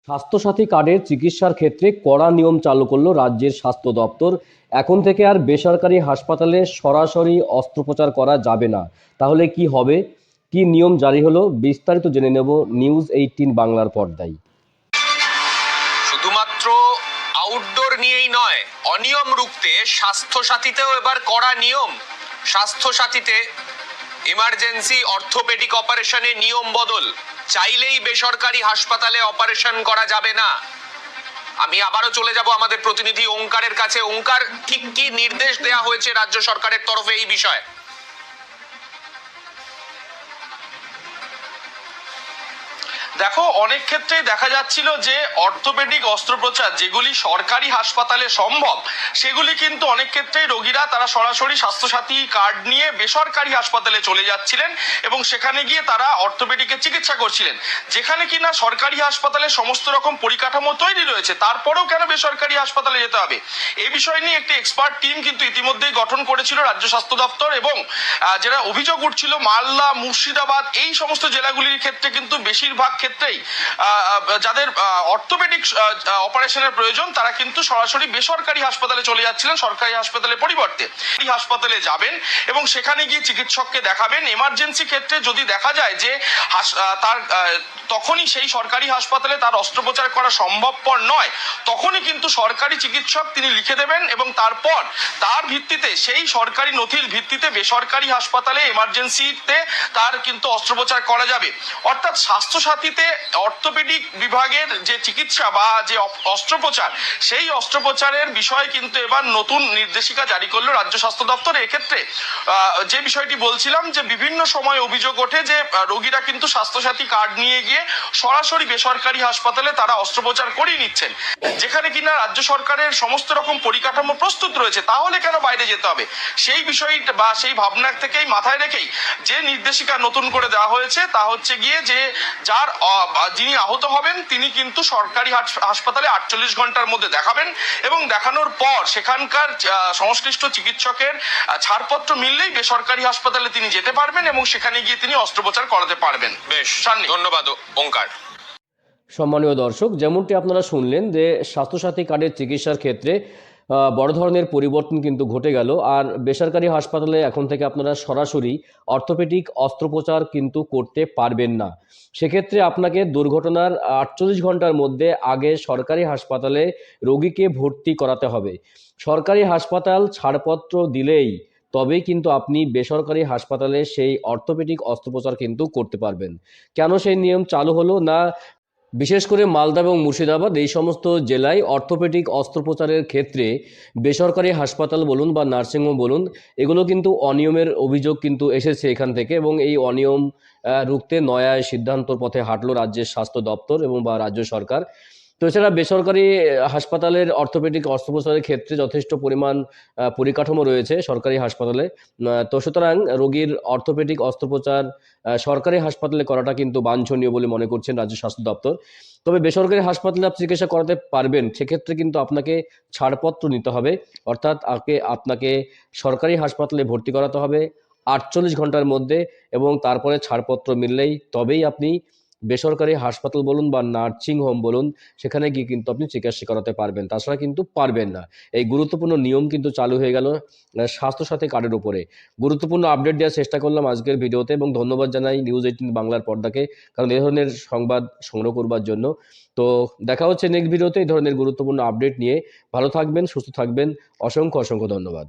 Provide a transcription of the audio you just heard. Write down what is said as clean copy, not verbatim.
স্বাস্থ্যসাথী কার্ডের চিকিৎসার ক্ষেত্রে কড়া নিয়ম চালু করলো রাজ্যের স্বাস্থ্য দপ্তর। এখন থেকে আর বেসরকারি হাসপাতালে সরাসরি অস্ত্রোপচার করা যাবে না। তাহলে কি হবে, কি নিয়ম জারি হলো, বিস্তারিত জেনে নেব নিউজ 18 বাংলার পর্দায়। শুধুমাত্র আউটডোর নিয়েই নয়, অনিয়ম রুখতে স্বাস্থ্যসাথীতেও এবার কড়া নিয়ম। স্বাস্থ্যসাথীতে ইমার্জেন্সি অর্থোপেডিক অপারেশনে নিয়ম বদল। চাইলেই বেসরকারি হাসপাতালে অপারেশন করা যাবে না। আমি আবারও চলে যাব আমাদের প্রতিনিধি ওঙ্কারের কাছে। ওঙ্কার, ঠিক কি নির্দেশ দেয়া হয়েছে রাজ্য সরকারের তরফে এই বিষয়ে? দেখো, অনেক ক্ষেত্রেই দেখা যাচ্ছিল যে অর্থোপেডিক অস্ত্রোপচার যেগুলি সরকারি হাসপাতালে সম্ভব, সেগুলি কিন্তু অনেক ক্ষেত্রেই রোগীরা তারা সরাসরি স্বাস্থ্যসাথী কার্ড নিয়ে বেসরকারি হাসপাতালে চলে যাচ্ছিলেন এবং সেখানে গিয়ে তারা অর্থোপেডিকের চিকিৎসা করছিলেন। যেখানে কিনা সরকারি হাসপাতালে সমস্ত রকম পরিকাঠামো তৈরি রয়েছে, তারপরেও কেন বেসরকারি হাসপাতালে যেতে হবে? এই বিষয় নিয়ে একটি এক্সপার্ট টিম কিন্তু ইতিমধ্যেই গঠন করেছিল রাজ্য স্বাস্থ্য দপ্তর, এবং যেটা অভিযোগ উঠছিল মালদা, মুর্শিদাবাদ এই সমস্ত জেলাগুলির ক্ষেত্রে কিন্তু বেশিরভাগ ক্ষেত্রেই যাদের অর্থোপেডিক অপারেশনের প্রয়োজন তারা কিন্তু সরাসরি বেসরকারি হাসপাতালে চলে যাচ্ছিলেন সরকারি হাসপাতালের পরিবর্তে। এই হাসপাতালে যাবেন এবং সেখানে গিয়ে চিকিৎসককে দেখাবেন। এমার্জেন্সি ক্ষেত্রে যদি দেখা যায় যে তার তখনই সেই সরকারি হাসপাতালে তার অস্ত্রোপচার করা সম্ভবপর নয়, তখনই কিন্তু সরকারি চিকিৎসক তিনি লিখে দেবেন এবং তারপর তার ভিত্তিতে, সেই সরকারি নথির ভিত্তিতে বেসরকারি হাসপাতালে এমার্জেন্সিতে তার কিন্তু অস্ত্রোপচার করা যাবে। অর্থাৎ স্বাস্থ্যসাথীতে অর্থোপেডিক বিভাগের যে চিকিৎসা বা যে অস্ত্রোপচার, সেই অস্ত্রোপচারের বিষয়ে কিন্তু এবার নতুন নির্দেশিকা জারি করলো রাজ্য স্বাস্থ্য দপ্তর। এক্ষেত্রে যে বিষয়টি বলছিলাম যে বিভিন্ন সময় অভিযোগ ওঠে যে রোগীরা কিন্তু স্বাস্থ্যসাথী কার্ড নিয়ে গিয়ে সরাসরি বেসরকারি হাসপাতালে তারা অস্ত্রোপচার করিয়ে নিচ্ছেন, যেখানে কিনা রাজ্য সরকারের সমস্ত রকম পরিকাঠামো প্রস্তুত রয়েছে। তাহলে কেন বাইরে যেতে হবে? সেই বিষয় বা সেই ভাবনা থেকেই মাথায় রেখেই যে নির্দেশিকা নতুন করে দেওয়া হয়েছে তা হচ্ছে গিয়ে যে যিনি আহত হবেন তিনি কিন্তু সরকারি হাসপাতালে 48 ঘন্টার মধ্যে দেখাবেন এবং দেখানোর পর সেখানকার সংশ্লিষ্ট চিকিৎসকের ছাড়পত্র মিললেই বেসরকারি হাসপাতালে তিনি যেতে পারবেন এবং সেখানে গিয়ে তিনি অস্ত্রোপচার করাতে পারবেন। বেশ, ধন্যবাদ ওঙ্কার। সম্মানীয় দর্শক, যেমনটি আপনারা শুনলেন যে স্বাস্থ্যসাথী কার্ডের চিকিৎসার ক্ষেত্রে বড় ধরনের পরিবর্তন কিন্তু ঘটে গেল। আর বেসরকারি হাসপাতালে এখন থেকে আপনারা সরাসরি অর্থোপেডিক অস্ত্রোপচার কিন্তু করতে পারবেন না। সেক্ষেত্রে আপনাকে দুর্ঘটনার 48 ঘন্টার মধ্যে আগে সরকারি হাসপাতালে রোগীকে ভর্তি করাতে হবে। সরকারি হাসপাতাল ছাড়পত্র দিলেই তবেই কিন্তু আপনি বেসরকারি হাসপাতালে সেই অর্থোপেডিক অস্ত্রোপচার কিন্তু করতে পারবেন। কেন সেই নিয়ম চালু হলো না, বিশেষ করে মালদা এবং মুর্শিদাবাদ এই সমস্ত জেলায় অর্থোপেডিক অস্ত্রোপচারের ক্ষেত্রে বেসরকারি হাসপাতাল বলুন বা নার্সিংহোম বলুন, এগুলো কিন্তু অনিয়মের অভিযোগ কিন্তু এসেছে এখান থেকে, এবং এই অনিয়ম রুখতে নয়া সিদ্ধান্তর পথে হাঁটলো রাজ্যের স্বাস্থ্য দপ্তর এবং বা রাজ্য সরকার। তো এছাড়া বেসরকারি হাসপাতালের অর্থোপেডিক অস্ত্রোপচারের ক্ষেত্রে যথেষ্ট পরিমাণ পরিকাঠামো রয়েছে সরকারি হাসপাতালে। তো সুতরাং রোগীর অর্থোপেডিক অস্ত্রোপচার সরকারি হাসপাতালে করাটা কিন্তু বাঞ্ছনীয় বলে মনে করছেন রাজ্য স্বাস্থ্য দপ্তর। তবে বেসরকারি হাসপাতালে আপনি চিকিৎসা করাতে পারবেন, সেক্ষেত্রে কিন্তু আপনাকে ছাড়পত্র নিতে হবে। অর্থাৎ আপনাকে সরকারি হাসপাতালে ভর্তি করাতে হবে 48 ঘন্টার মধ্যে, এবং তারপরে ছাড়পত্র মিললেই তবেই আপনি বেসরকারি হাসপাতাল বলুন বা নার্সিং হোম বলুন, সেখানে গিয়ে কিন্তু আপনি চিকিৎসা করাতে পারবেন, তাছাড়া কিন্তু পারবেন না। এই গুরুত্বপূর্ণ নিয়ম কিন্তু চালু হয়ে গেল স্বাস্থ্যসাথী কার্ডের উপরে। গুরুত্বপূর্ণ আপডেট দেওয়ার চেষ্টা করলাম আজকের ভিডিওতে, এবং ধন্যবাদ জানাই নিউজ 18 বাংলার পর্দাকে, কারণ এই ধরনের সংবাদ সংগ্রহ করবার জন্য। তো দেখা হচ্ছে নেক্সট ভিডিওতে এই ধরনের গুরুত্বপূর্ণ আপডেট নিয়ে। ভালো থাকবেন, সুস্থ থাকবেন, অসংখ্য অসংখ্য ধন্যবাদ।